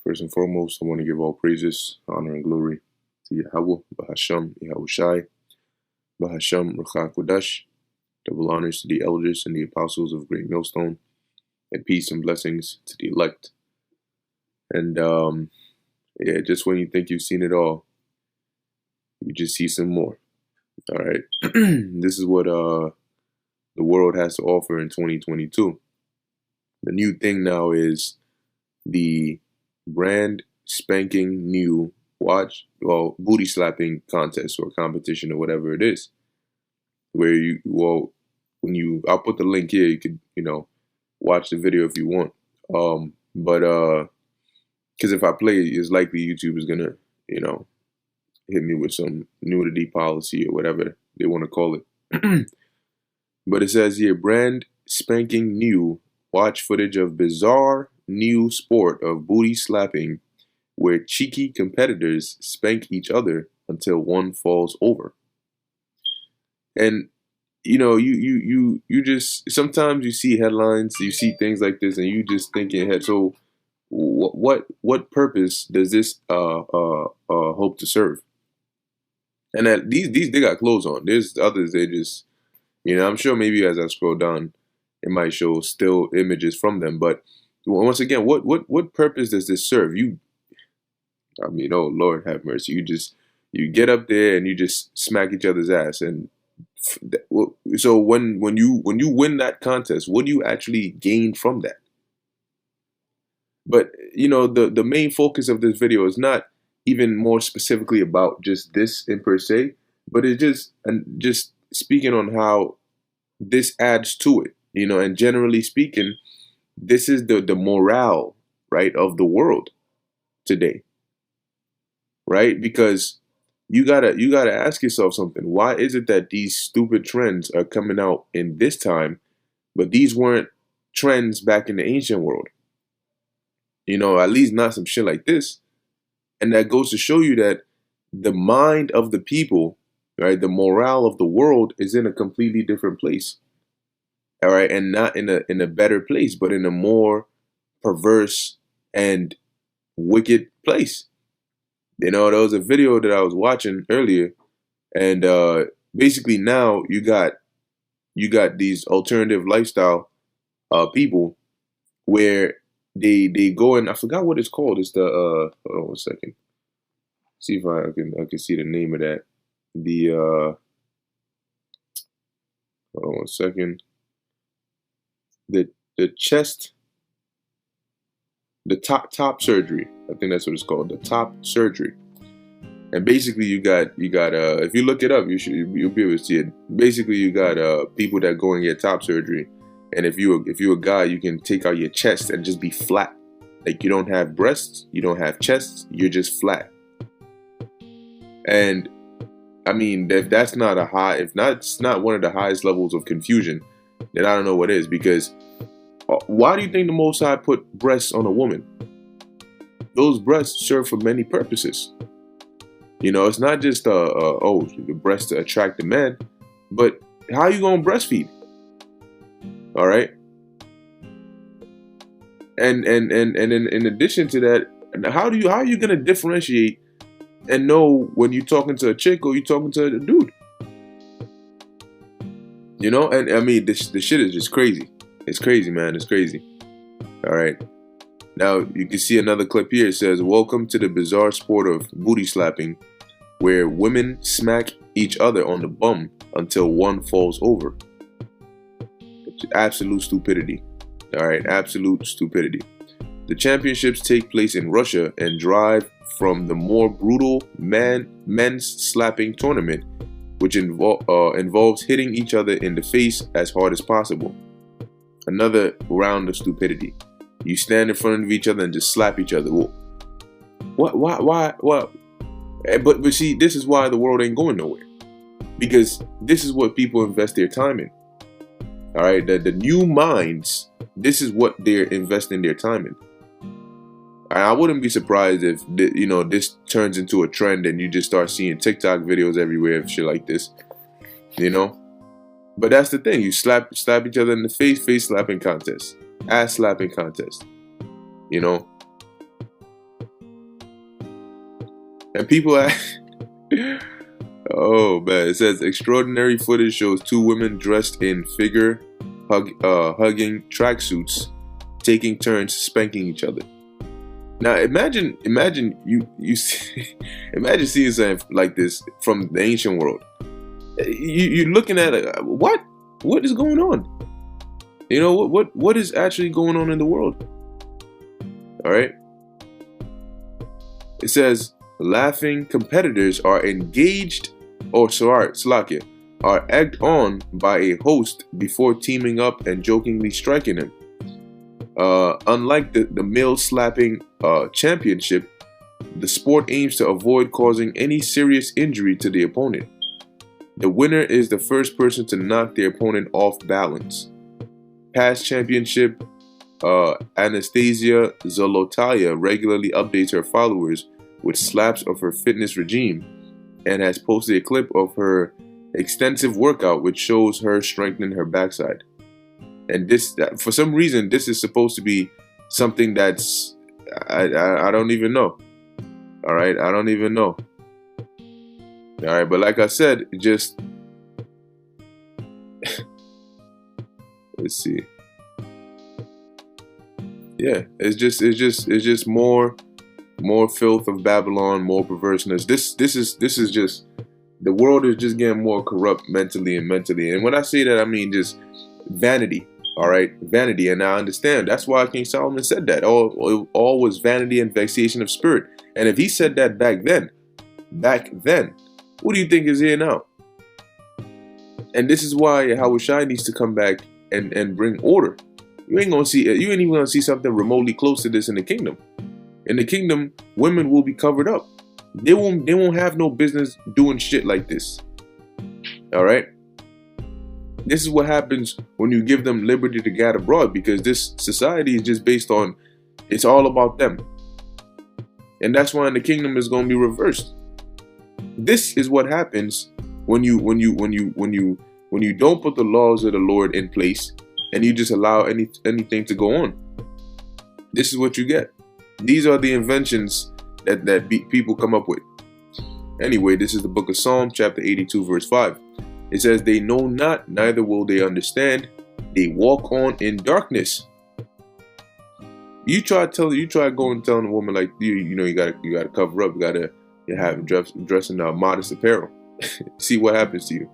First and foremost, I want to give all praises, honor, and glory to Yahweh, Bahasham, Yahushai, Bahasham, Ruach Kodash. Double honors to the elders and the apostles of Great Millstone, and peace and blessings to the elect. And yeah, just when you think you've seen it all, you just see some more. All right, this is what the world has to offer in 2022. The new thing now is the brand spanking new booty slapping contest or competition or whatever it is, where I'll put the link here, you could watch the video if you want, but because if I play it, it's likely YouTube is gonna hit me with some nudity policy or whatever they want to call it. But it says here, brand spanking new, watch footage of bizarre new sport of booty slapping where cheeky competitors spank each other until one falls over. And you just sometimes you see headlines, you see things like this, and you just think in your head, so what purpose does this hope to serve? And that these they got clothes on. There's others, they just I'm sure maybe as I scroll down, it might show still images from them. But once again, what purpose does this serve? Oh Lord have mercy. You get up there and you just smack each other's ass. And so when you win that contest, what do you actually gain from that? But the main focus of this video is not even more specifically about just this in per se, but it's just speaking on how this adds to it, and generally speaking, this is the morale, right, of the world today, right? Because you gotta ask yourself something. Why is it that these stupid trends are coming out in this time, but these weren't trends back in the ancient world? At least not some shit like this. And that goes to show you that the mind of the people, right, the morale of the world is in a completely different place. All right, and not in a better place, but in a more perverse and wicked place. There was a video that I was watching earlier, and basically now you got these alternative lifestyle people where they go, and I forgot what it's called. It's the hold on a second. See if I can see the name of that. The hold on a second. The chest, the top surgery. I think that's what it's called, the top surgery. And basically you got if you look it up, you'll be able to see it. Basically you got people that go and get top surgery. And if you're a guy, you can take out your chest and just be flat. Like you don't have breasts, you don't have chests, you're just flat. And I mean, if that's not it's not one of the highest levels of confusion, then I don't know what is. Because why do you think the Most High put breasts on a woman? Those breasts serve for many purposes. It's not just the breasts to attract the man, but how you gonna breastfeed? All right. And in addition to that, how are you gonna differentiate and know when you're talking to a chick or you're talking to a dude? And I mean, this shit is just crazy. It's crazy, man. It's crazy. All right. Now you can see another clip here. It says, "Welcome to the bizarre sport of booty slapping, where women smack each other on the bum until one falls over." Absolute stupidity. All right, absolute stupidity. The championships take place in Russia and derive from the more brutal men's slapping tournament, which involves hitting each other in the face as hard as possible. Another round of stupidity. You stand in front of each other and just slap each other. What? Why? But see, this is why the world ain't going nowhere. Because this is what people invest their time in. All right, the new minds, this is what they're investing their time in. I wouldn't be surprised if this turns into a trend and you just start seeing TikTok videos everywhere of shit like this. But that's the thing. You slap each other in the face slapping contest, ass slapping contest. And people oh man, it says extraordinary footage shows two women dressed in hugging tracksuits, taking turns spanking each other. Now imagine you see, imagine seeing something like this from the ancient world. You're looking at it, what is going on? You know what is actually going on in the world? All right. It says laughing competitors are engaged, or Slakia, are egged on by a host before teaming up and jokingly striking him. Unlike the male slapping championship, the sport aims to avoid causing any serious injury to the opponent. The winner is the first person to knock their opponent off balance. Past championship Anastasia Zolotaya regularly updates her followers with slaps of her fitness regime and has posted a clip of her extensive workout which shows her strengthening her backside. And this, for some reason, this is supposed to be something that's, I don't even know. All right, I don't even know. All right, but like I said, it just let's see. Yeah, it's just more filth of Babylon, more perverseness. This is just, the world is just getting more corrupt mentally. And when I say that, I mean just vanity. All right, vanity. And I understand that's why King Solomon said that all was vanity and vexation of spirit. And if he said that back then, what do you think is here now? And this is why Yahushua needs to come back and bring order. You ain't even gonna see something remotely close to this in the kingdom. In the kingdom, women will be covered up. They won't have no business doing shit like this. All right. This is what happens when you give them liberty to gad abroad, because this society is just based on, it's all about them. And that's why in the kingdom is going to be reversed. This is what happens when you don't put the laws of the Lord in place and you just allow anything to go on. This is what you get. These are the inventions that people come up with. Anyway, this is the book of Psalm, chapter 82, verse 5. It says, they know not, neither will they understand. They walk on in darkness. You try going and telling a woman like you gotta cover up, you have dress in modest apparel. See what happens to you.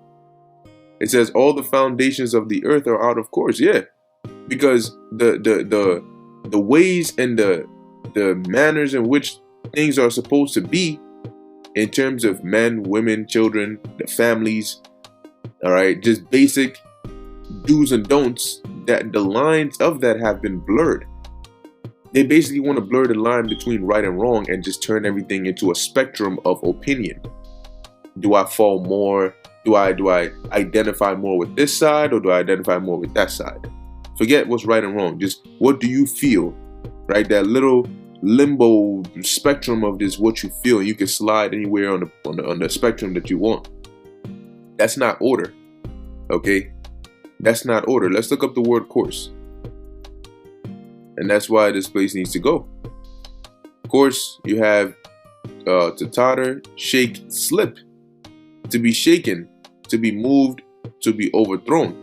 It says all the foundations of the earth are out of course. Yeah, because the ways and the manners in which things are supposed to be, in terms of men, women, children, the families. All right, just basic do's and don'ts, that the lines of that have been blurred. They basically want to blur the line between right and wrong and just turn everything into a spectrum of opinion. Do I fall more? Do I identify more with this side, or do I identify more with that side? Forget what's right and wrong. Just what do you feel? Right, that little limbo spectrum of this, what you feel. You can slide anywhere on the spectrum that you want. That's not order. Okay, that's not order. Let's look up the word course. And that's why this place needs to go. Course, you have to totter, shake, slip, to be shaken, to be moved, to be overthrown.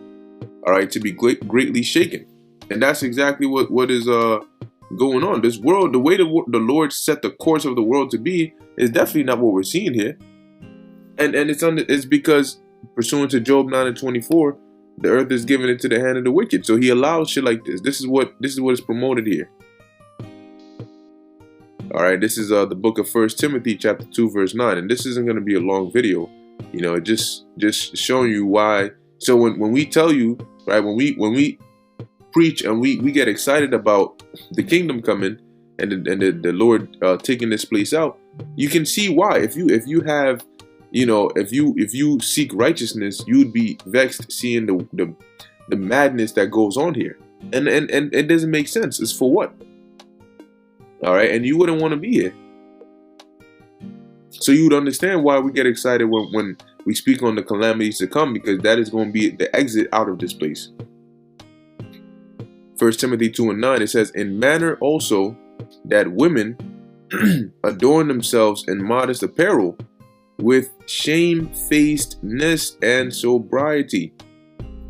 All right, to be greatly shaken. And that's exactly what is going on. This world, the way the Lord set the course of the world to be, is definitely not what we're seeing here. And it's because, pursuant to Job 9:24, the earth is given into the hand of the wicked. So he allows shit like this. This is what is promoted here. All right, this is the book of 1 Timothy chapter 2 verse 9, and this isn't going to be a long video. You know, just showing you why. So when we tell you, right, when we preach and we get excited about the kingdom coming and the Lord taking this place out, you can see why. If you have, you know, if you seek righteousness, you'd be vexed seeing the madness that goes on here, and it doesn't make sense. It's for what? All right, and you wouldn't want to be here. So you would understand why we get excited when we speak on the calamities to come, because that is going to be the exit out of this place. 1 Timothy 2:9, it says, in manner also that women adorn themselves in modest apparel with shamefacedness and sobriety,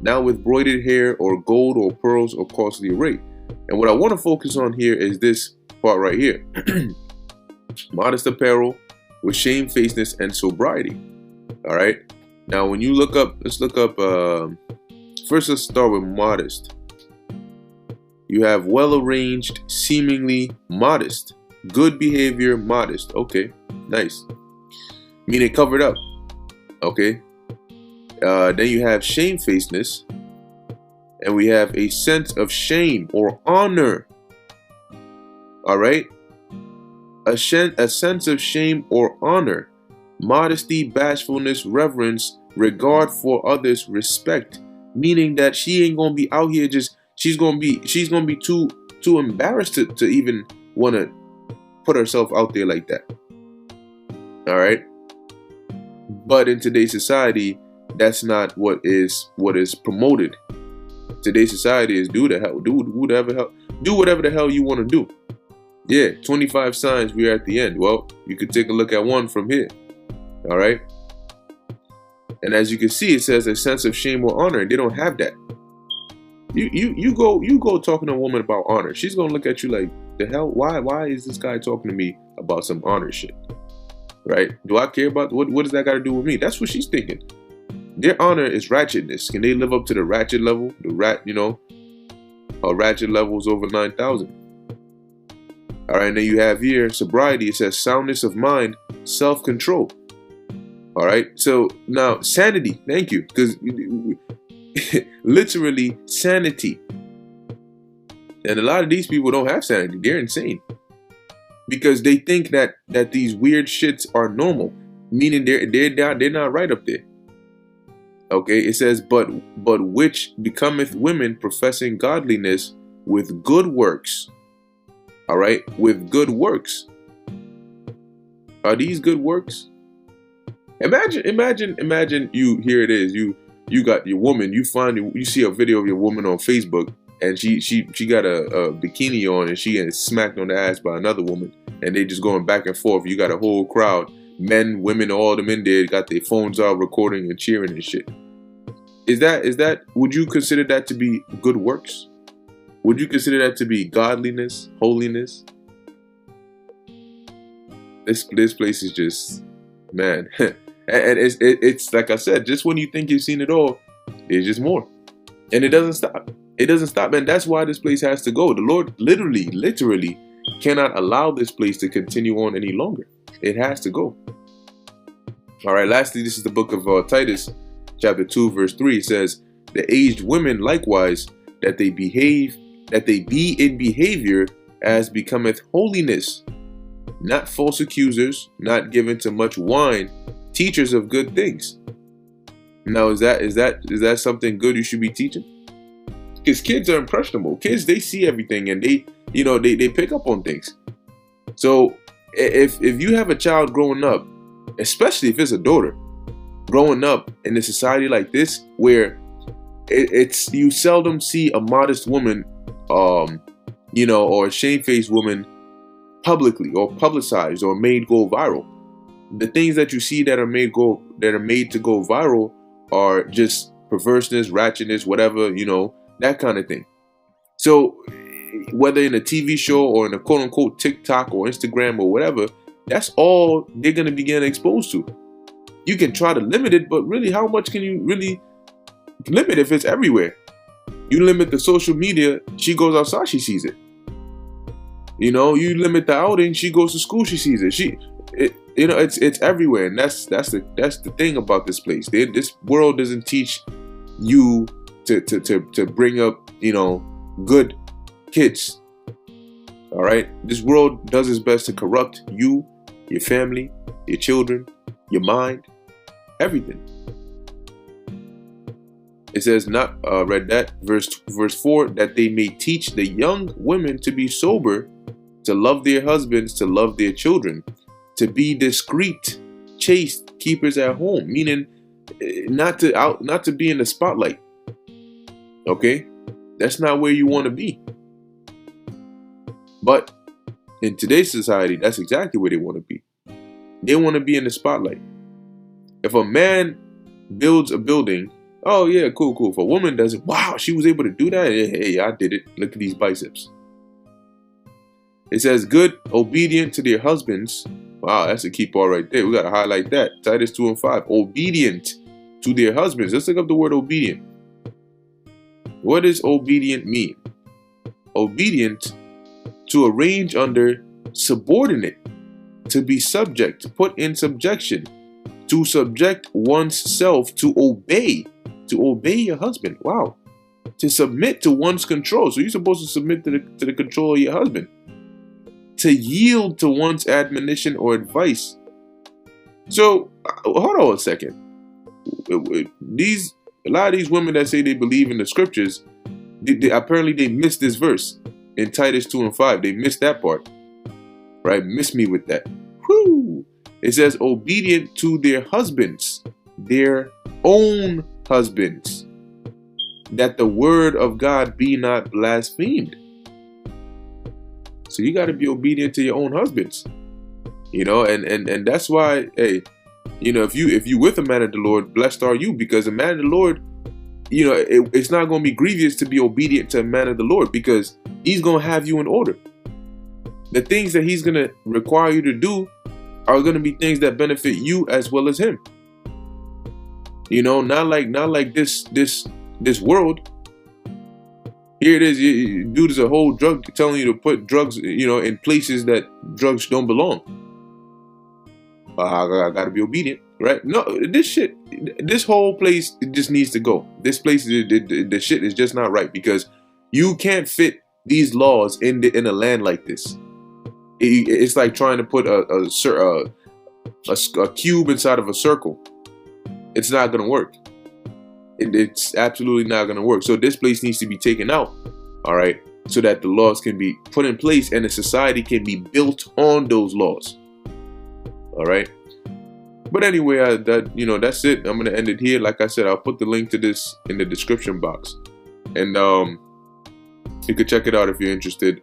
not with broidered hair or gold or pearls or costly array. And what I want to focus on here is this part right here. Modest apparel with shamefacedness and sobriety. All right. Now, when you look up, let's look up, first let's start with modest. You have well-arranged, seemingly modest. Good behavior, modest. Okay, nice. Meaning covered up. Okay. Then you have shamefacedness. And we have a sense of shame or honor. All right. A sense of shame or honor. Modesty, bashfulness, reverence, regard for others, respect. Meaning that she ain't gonna be out here just, she's gonna be too embarrassed to even want to put herself out there like that. All right. But in today's society, that's not what is promoted. Today's society is do whatever the hell you want to do. Yeah, 25 signs, we're at the end. Well, you could take a look at one from here. All right. And as you can see, it says a sense of shame or honor, and they don't have that. You go talking to a woman about honor. She's gonna look at you like, the hell? Why is this guy talking to me about some honor shit? Right? Do I care about what does that got to do with me? That's what she's thinking. Their honor is ratchetness. Can they live up to the ratchet level? Ratchet level is over 9,000. All right, and then you have here sobriety. It says soundness of mind, self-control. All right, so now sanity. Thank you, because literally sanity. And a lot of these people don't have sanity. They're insane because they think that these weird shits are normal, meaning they're not right up there. Okay, it says, but which becometh women professing godliness with good works. All right, with good works. Are these good works? Imagine you, here it is, you got your woman, you see a video of your woman on Facebook, and she got a bikini on, and she gets smacked on the ass by another woman, and they just going back and forth. You got a whole crowd, men, women, all them in there, got their phones out recording and cheering and shit. Is that would you consider that to be good works? Would you consider that to be godliness, holiness? This place is just, man. And it's like I said, just when you think you've seen it all, there's just more. And it doesn't stop. It doesn't stop. And that's why this place has to go. The Lord literally cannot allow this place to continue on any longer. It has to go. All right, lastly, this is the book of Titus, chapter 2, verse 3. It says, the aged women likewise, that they be in behavior as becometh holiness, not false accusers, not given to much wine, teachers of good things. Now, is that something good you should be teaching? Because kids are impressionable. Kids, they see everything, and they pick up on things. So if you have a child growing up, especially if it's a daughter, growing up in a society like this, where it's you seldom see a modest woman, or a shamefaced woman publicly or publicized or made go viral. The things that you see that are made to go viral are just perverseness, ratchetness, whatever, that kind of thing. So whether in a TV show or in a quote unquote TikTok or Instagram or whatever, that's all they're going to be getting exposed to. You can try to limit it, but really, how much can you really limit if it's everywhere? You limit the social media, she goes outside, she sees it. You limit the outing, she goes to school, she sees it. It's everywhere, and that's the thing about this place. This world doesn't teach you to bring up good kids. All right, this world does its best to corrupt you, your family, your children, your mind, everything. It says, read that verse 4, that they may teach the young women to be sober, to love their husbands, to love their children, to be discreet, chaste, keepers at home, meaning not to be in the spotlight. Okay, that's not where you want to be. But In today's society, that's exactly where they want to be. They want to be in the spotlight. If a man builds a building, oh yeah, cool, cool. If a woman does it, wow, she was able to do that. Hey, I did it. Look at these biceps. It says, good, obedient to their husbands. Wow, that's a key part right there. We got to highlight that. Titus 2 and 5. Obedient to their husbands. Let's look up the word obedient. What does obedient mean? Obedient, to arrange under, subordinate, to be subject, put in subjection, to subject one's self, to obey your husband. Wow. To submit to one's control. So you're supposed to submit to the control of your husband. To yield to one's admonition or advice. So hold on a second. A lot of these women that say they believe in the scriptures, apparently they missed this verse in Titus 2 and 5. They missed that part. Right? Miss me with that. Whew. It says obedient to their husbands, their own husbands, that the word of God be not blasphemed. So you got to be obedient to your own husbands, you know, and that's why, hey, you know, if you with a man of the Lord, blessed are you, because a man of the Lord, you know, it's not going to be grievous to be obedient to a man of the Lord, because he's going to have you in order. The things that he's going to require you to do are going to be things that benefit you as well as him. You know, not like this world. Here it is, dude is a whole drug telling you to put drugs, you know, in places that drugs don't belong. I gotta be obedient, right? No, this whole place, it just needs to go. This place, the shit is just not right, because you can't fit these laws in a land like this. It's like trying to put a cube inside of a circle. It's not gonna work. It's absolutely not going to work. So this place needs to be taken out, all right, so that the laws can be put in place and the society can be built on those laws, all right. But anyway, that's it. I'm going to end it here. Like I said, I'll put the link to this in the description box, and you can check it out if you're interested.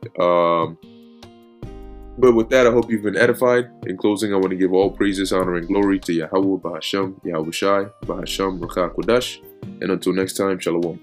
But with that, I hope you've been edified. In closing, I want to give all praises, honor, and glory to Yahweh, Bahasham, Yahushai, Bahasham, Ruach HaKodesh. And until next time, Shalom.